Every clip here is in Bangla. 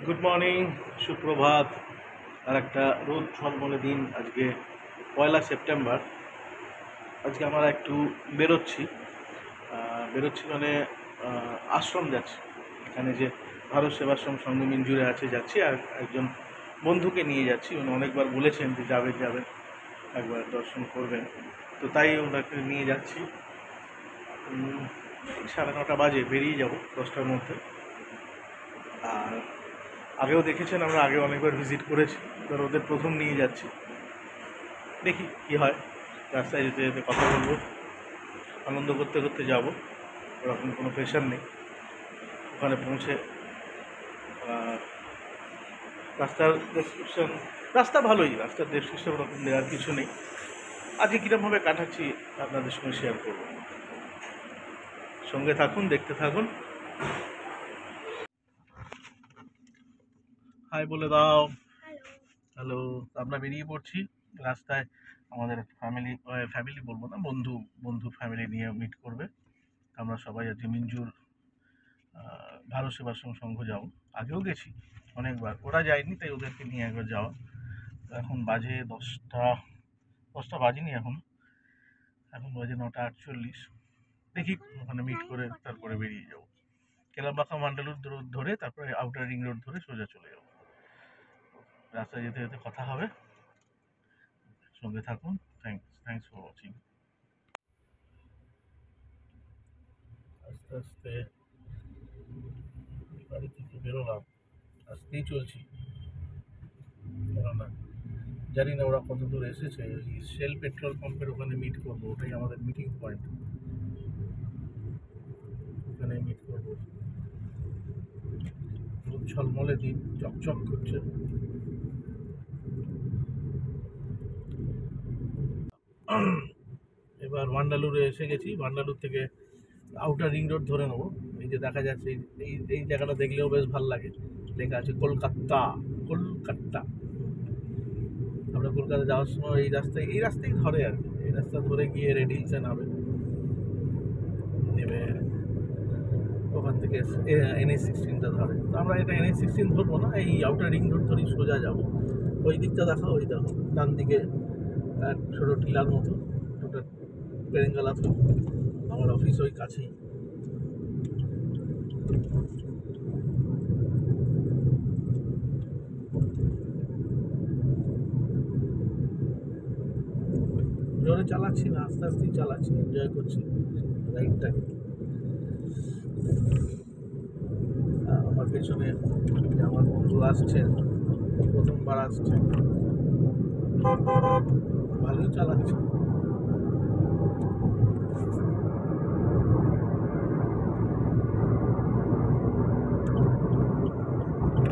গুড মর্নিং, সুপ্রভাত। আর একটা রোদ ঝলমলে দিন আজকে, 1 সেপ্টেম্বর। আজকে আমরা একটু বেরোচ্ছি। বেরোচ্ছি মানে আশ্রম যাচ্ছি। এখানে যে ভারত সেবাশ্রম সংঘ মিঞ্জুরে আছে, যাচ্ছি। আর একজন বন্ধুকে নিয়ে যাচ্ছি। উনি অনেকবার বলেছেন যে যাবেন, একবার দর্শন করবেন, তো তাই ওনাকে নিয়ে যাচ্ছি। 9:30 বাজে, বেরিয়ে যাব 10টার মধ্যে। আর আগেও দেখেছেন, আমরা আগে অনেকবার ভিজিট করেছি, এবার ওদের প্রথম নিয়ে যাচ্ছি। দেখি কী হয়। রাস্তায় যেতে যেতে কথা বলবো, আনন্দ করতে করতে যাব, ওরকম কোনো প্রেশার নেই। ওখানে পৌঁছে রাস্তার ডেসক্রিপশন, রাস্তা ভালোই, রাস্তার ডেসক্রিপশন ওরকম দেওয়ার কিছু নেই। আজকে কীরকমভাবে কাটাচ্ছি আপনাদের সঙ্গে শেয়ার করব। সঙ্গে থাকুন, দেখতে থাকুন। হাই বলে দাও। হ্যালো। আমরা বেরিয়ে পড়ছি রাস্তায়। আমাদের ফ্যামিলি বলবো না, বন্ধু ফ্যামিলি নিয়ে মিট করবে। আমরা সবাই আজকে মিঞ্জুর ভারত সেবাশ্রম সংঘ যাব। আগেও গেছি অনেকবার, ওরা যায়নি, তাই ওদেরকে নিয়ে একবার যাওয়া। এখন বাজে 10টা বাজেনি, এখন বাজে 9:48। দেখি ওখানে মিট করে তারপরে বেরিয়ে যাব। কেলাম্বাখা মান্ডালুর রোড ধরে, তারপরে আউটার রিং রোড ধরে সোজা চলে যাব। রাস্তায় যেতে যেতে কথা হবে, সঙ্গে থাকুন। Thanks for watching. আস্তে আস্তে বাড়ি থেকে বেরোলাম, আসতেই চলছি। কেননা জানি না ওরা কত দূর এসেছে। ওই শেল পেট্রোল পাম্পের ওখানে মিট করবো, ওটাই আমাদের মিটিং পয়েন্ট। ওখানে মিট করবো। ঝলমলে দিন, চকচক করছে। এবার ভান্ডালুরে এসে গেছি। ভান্ডালুর থেকে আউটার রিং রোড ধরে নেবো। এই যে দেখা যাচ্ছে, এই জায়গাটা দেখলেও বেশ ভালো লাগে। লেখা আছে কলকাতা। আমরা কলকাতা যাওয়ার সময় এই রাস্তায় ধরে আর কি। এই রাস্তা ধরে গিয়ে রেড হিলসে নেমে ওখান থেকে NH-16টা ধরে। তো আমরা এটা NH-16 ধরবো না, এই আউটার রিং রোড ধরেই সোজা যাবো। ওই দিকটা দেখা, ওই দেখো ডান দিকে ছোটো টিলার মতো, ওটা পেরেঙ্গালা। তো আমার অফিস ওই কাছেই। জোরে চালাচ্ছি না, আস্তে আস্তেই চালাচ্ছি, এনজয় করছি রাইডটাকে। আমার পেছনে আমার বন্ধু আসছে, প্রথমবার আসছে, ভালোই চালাচ্ছে।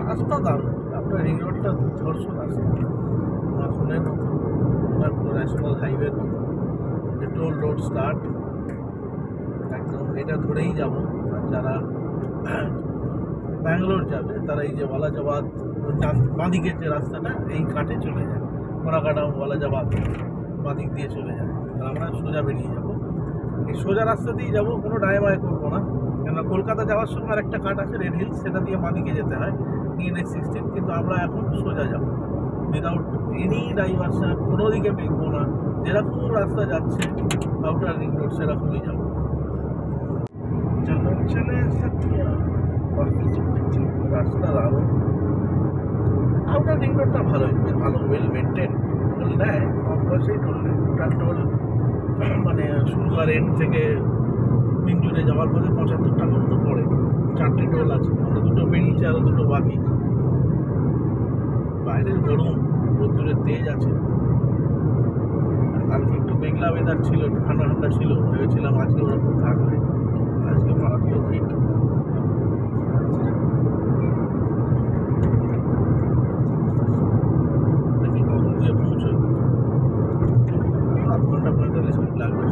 রাস্তা দারুণ, আপনার রিং রোডটা দুর্ধর্ষ রাস্তা, মাখনের মতো, ন্যাশনাল হাইওয়ের মতো। টোল রোড স্টার্ট, একদম এটা ধরেই যাব। আর যারা ব্যাঙ্গালোর যাবে তারা এই যে ওয়ালাজাবাদ বাঁদিকের যে রাস্তাটা, এই ঘাটে চলে যায়, মোনাকাটা ওয়ালাজাবাদ বাঁদিক দিয়ে চলে যায়। আর আমরা সোজা বেরিয়ে যাব, এই সোজা রাস্তা দিয়েই যাবো, কোনো ডায় করবো না। কেননা কলকাতা যাওয়ার সময় আরেকটা ঘাট আছে রেড হিলস, সেটা দিয়ে বাঁদিকে যেতে হয়, NH-16। কিন্তু আমরা এখন সোজা যাব, উইদাউট এনি ডাইভারশন, কোনো দিকে বেঁকবো না। যেরকম রাস্তা যাচ্ছে আউটার রিং রোড, সেরকমই যাবো। রাস্তা দারুণ, আউটার রিং রোডটা ভালো ওয়েল মেনটেন। টোল নেয়, কম পয়সায় টোল নেয়। টোল মানে সুরগার এন্ড থেকে মিঞ্জুরে যাওয়ার পথে 75 টাকা মতো পড়ে। 4টে টোল আছে, আমরা 2টো বেরিয়েছি, আরও 2টো বাকি। বাইরের গরম, রোদ্দুরের তেজ আছে। কালকে একটু মেঘলা ওয়েদার ছিল, একটু ঠান্ডা ঠান্ডা ছিল, ভেবেছিলাম আজকে ওরকম থাকবে। আজকে মারাত্মক হিট। দেখি কখন গিয়ে পৌঁছই। 7 ঘন্টা 45 মিনিট লাগবে।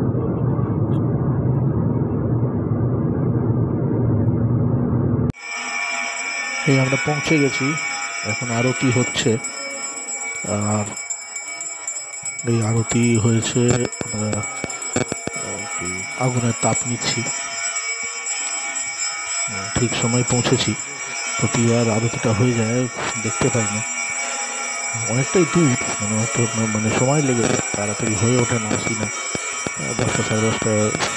এই আমরা পৌঁছে গেছি, এখন আরতি হচ্ছে। আর এই আরতি হয়েছে, আমরা আগুনের তাপ নিচ্ছি। ঠিক সময় পৌঁছেছি। প্রতিবার আরতিটা হয়ে যায়, দেখতে পাই না, অনেকটাই দূর, মানে সময় লেগে যায়, তাড়াতাড়ি হয়ে ওঠে না, আসি না 10টা সাড়ে 10টা,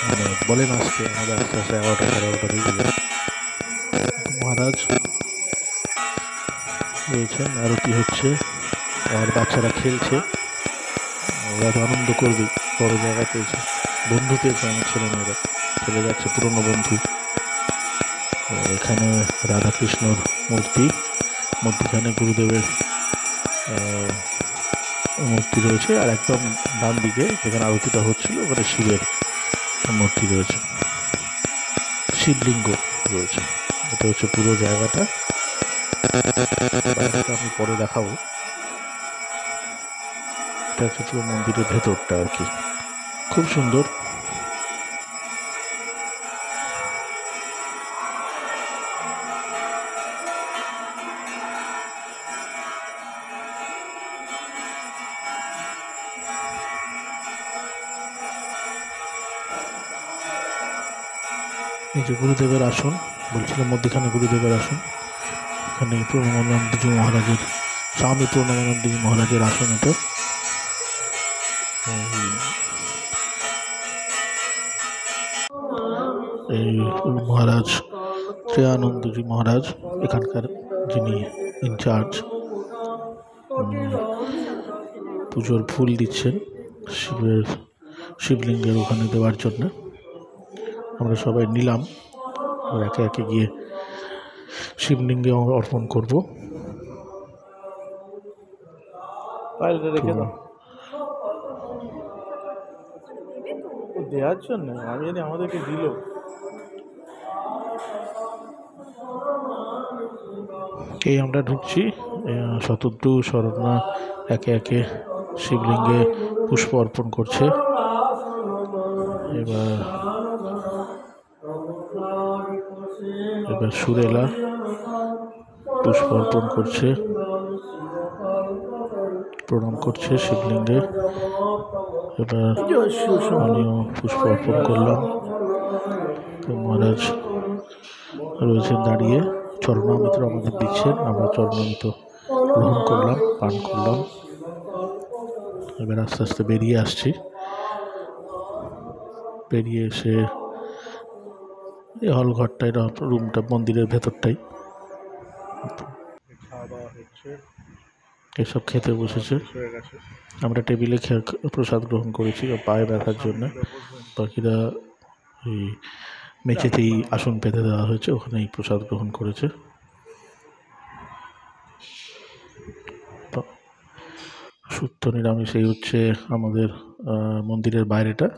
মানে বলেন আসতে, আমাদের আস্তে আস্তে 11টা সাড়ে 11টা বেজে যায়। মহারাজ রয়েছেন, আরতি হচ্ছে, আর বাচ্চারা খেলছে, ওরা তো আনন্দ করবে, বড় জায়গা পেয়েছে, বন্ধু পেয়েছে আমার ছেলেমেয়েরা, চলে যাচ্ছে পুরনো বন্ধু। এখানে রাধাকৃষ্ণর মূর্তি, মধ্যখানে গুরুদেবের মূর্তি রয়েছে, আর একদম ডান দিকে যেখানে আরতিটা হচ্ছিল ওখানে শিবের মূর্তি রয়েছে, শিবলিঙ্গ রয়েছে। এটা হচ্ছে পুরো জায়গাটা, আমি পরে দেখাবো। এটা হচ্ছে পুরো মন্দিরের ভেতরটা আর কি, খুব সুন্দর। এই যে গুরুদেবের আসন বলছিলাম, মধ্যখানে গুরুদেবের আসন, এখানে প্রণবানন্দজি মহারাজের, স্বামী প্রণবানন্দজি মহারাজের আসন এটা। এই মহারাজ শ্রেয়ানন্দজি মহারাজ এখানকার যিনি ইনচার্জ, পুজোর ফুল দিচ্ছেন শিবলিঙ্গের ওখানে দেওয়ার জন্য। আমরা সবাই নিলাম, একে একে গিয়ে শিবলিঙ্গে অর্পণ করবো। রেখে দাও দেওয়ার জন্য, আমি জানি আমাদেরকে দিল। এই আমরা ঢুকছি, শতদ্রু শরণা একে একে শিবলিঙ্গে পুষ্প অর্পণ করছে। এবার সুরেলা পুষ্প অর্পণ করছে, প্রণাম করছে শিবলিঙ্গে। এবার আমিও পুষ্প অর্পণ করলাম। তো মহারাজ রয়েছেন দাঁড়িয়ে, চরণামৃত আমাদের দিচ্ছেন, আমরা চরণামৃত গ্রহণ করলাম, পান করলাম। এবার আস্তে আস্তে বেরিয়ে আসছি, বেরিয়ে এসে এই হল ঘরটা, এটা রুমটা মন্দিরের ভেতরটাই, খাওয়া দাওয়া হচ্ছে, এসব খেতে বসেছে। আমরা টেবিলে প্রসাদ গ্রহণ করেছি পায়ে ব্যথার জন্য, বাকিরা এই মেঝেতেই আসন পেতে দেওয়া হয়েছে, ওখানেই প্রসাদ গ্রহণ করেছে। শুদ্ধ নিরামিষ। এই হচ্ছে আমাদের মন্দিরের বাইরেটা,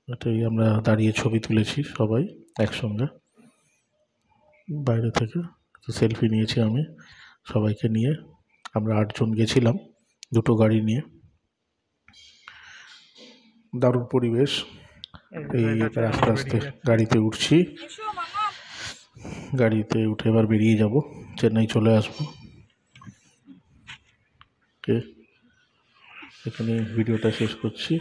এটাই আমরা দাঁড়িয়ে ছবি তুলেছি সবাই একসঙ্গে বাইরে থেকে, সেলফি নিয়েছি আমি সবাইকে নিয়ে। আমরা 8 জন গেছিলাম, 2টো গাড়ি নিয়ে, দারুণ পরিবেশ। এই আস্তে আস্তে গাড়িতে উঠছি, গাড়িতে উঠে এবার বেরিয়ে যাব, চেন্নাই চলে আসবো। এখানে ভিডিওটা শেষ করছি।